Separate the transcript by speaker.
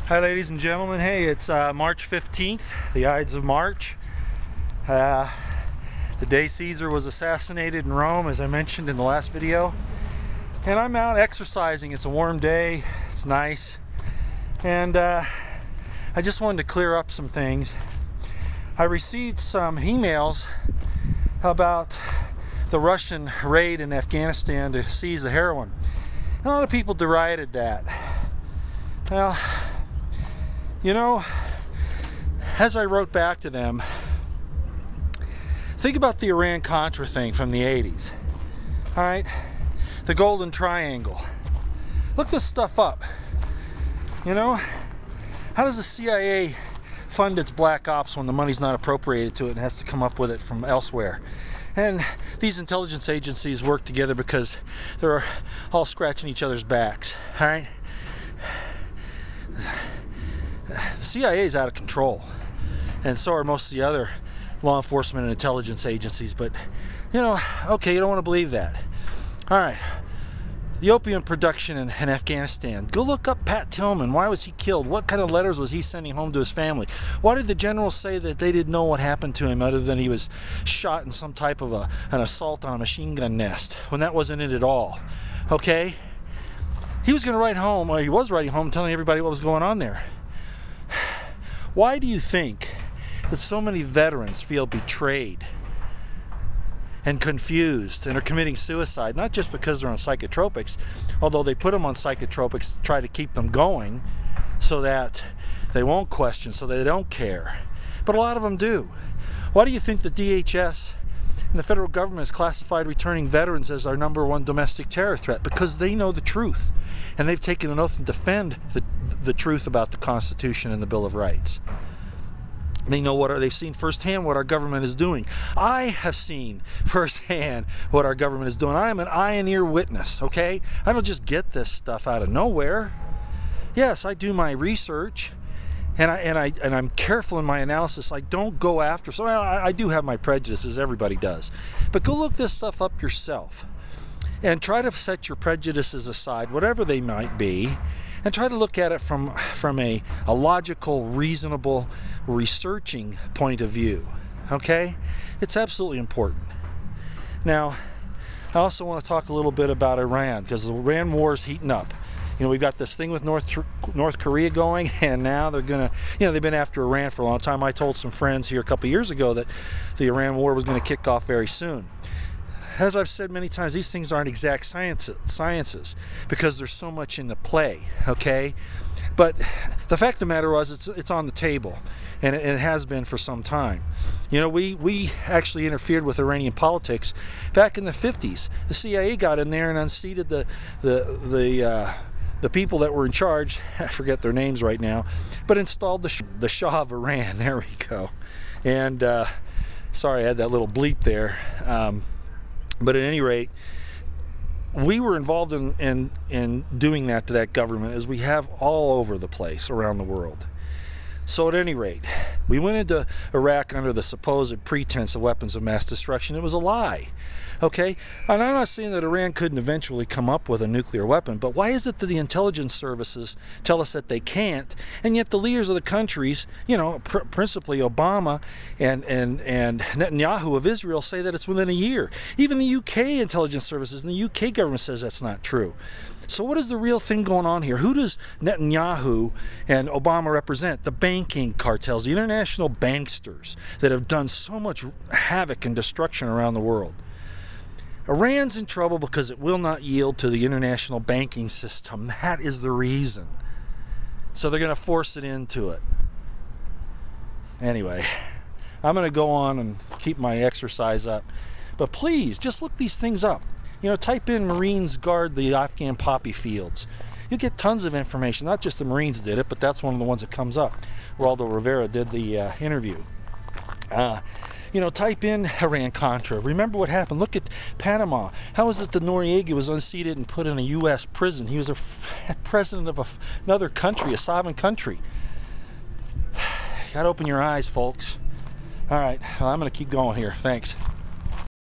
Speaker 1: Hi ladies and gentlemen, hey, it's March 15th, the Ides of March. The day Caesar was assassinated in Rome, as I mentioned in the last video. And I'm out exercising. It's a warm day, it's nice. And I just wanted to clear up some things. I received some emails about the Russian raid in Afghanistan to seize the heroin. And a lot of people derided that. Well, you know, as I wrote back to them, think about the Iran-Contra thing from the 80s. All right? The Golden Triangle. Look this stuff up. You know, how does the CIA fund its black ops when the money's not appropriated to it and has to come up with it from elsewhere? And these intelligence agencies work together because they're all scratching each other's backs. All right? The CIA is out of control, and so are most of the other law enforcement and intelligence agencies. But you know, okay, you don't want to believe that. All right, the opium production in Afghanistan. Go look up Pat Tillman. Why was he killed? What kind of letters was he sending home to his family? Why did the generals say that they didn't know what happened to him other than he was shot in some type of an assault on a machine gun nest, when that wasn't it at all? Okay, he was going to write home, or he was writing home, telling everybody what was going on there. Why do you think that so many veterans feel betrayed and confused and are committing suicide? Not just because they're on psychotropics, although they put them on psychotropics to try to keep them going so that they won't question, so they don't care. But a lot of them do. Why do you think the DHS and the federal government has classified returning veterans as our #1 domestic terror threat? Because they know the truth, and they've taken an oath to defend the truth about the Constitution and the Bill of Rights. They know they've seen firsthand what our government is doing. I have seen firsthand what our government is doing. I am an eye and ear witness, okay? I don't just get this stuff out of nowhere. Yes, I do my research, and I'm careful in my analysis. I don't go after. So I do have my prejudices. Everybody does. But go look this stuff up yourself, and try to set your prejudices aside, whatever they might be, and try to look at it from a logical, reasonable, researching point of view. Okay? It's absolutely important. Now, I also want to talk a little bit about Iran, because the Iran war is heating up. You know, we've got this thing with North Korea going, and now they're gonna, you know, they've been after Iran for a long time. I told some friends here a couple years ago that the Iran war was going to kick off very soon. As I've said many times, these things aren't exact sciences because there's so much in the play, okay? But the fact of the matter was, it's on the table, and it has been for some time. You know, we actually interfered with Iranian politics back in the 50s. The CIA got in there and unseated the people that were in charge. I forget their names right now, but installed the Shah of Iran. There we go. And sorry, I had that little bleep there. But at any rate, we were involved in doing that to that government, as we have all over the place around the world. So at any rate, we went into Iraq under the supposed pretense of weapons of mass destruction. It was a lie. Okay? And I'm not saying that Iran couldn't eventually come up with a nuclear weapon, but why is it that the intelligence services tell us that they can't, and yet the leaders of the countries, you know, principally Obama and Netanyahu of Israel, say that it's within a year? Even the UK intelligence services and the UK government says that's not true. So what is the real thing going on here? Who does Netanyahu and Obama represent? The banking cartels, the international banksters that have done so much havoc and destruction around the world. Iran's in trouble because it will not yield to the international banking system. That is the reason. So they're going to force it into it. Anyway, I'm going to go on and keep my exercise up. But please, just look these things up. You know, type in Marines guard the Afghan poppy fields. You'll get tons of information. Not just the Marines did it, but that's one of the ones that comes up. Waldo Rivera did the interview. You know, type in Iran-Contra. Remember what happened. Look at Panama. How is it that Noriega was unseated and put in a U.S. prison? He was a president of another country, a sovereign country. You gotta open your eyes, folks. All right, well, I'm going to keep going here. Thanks.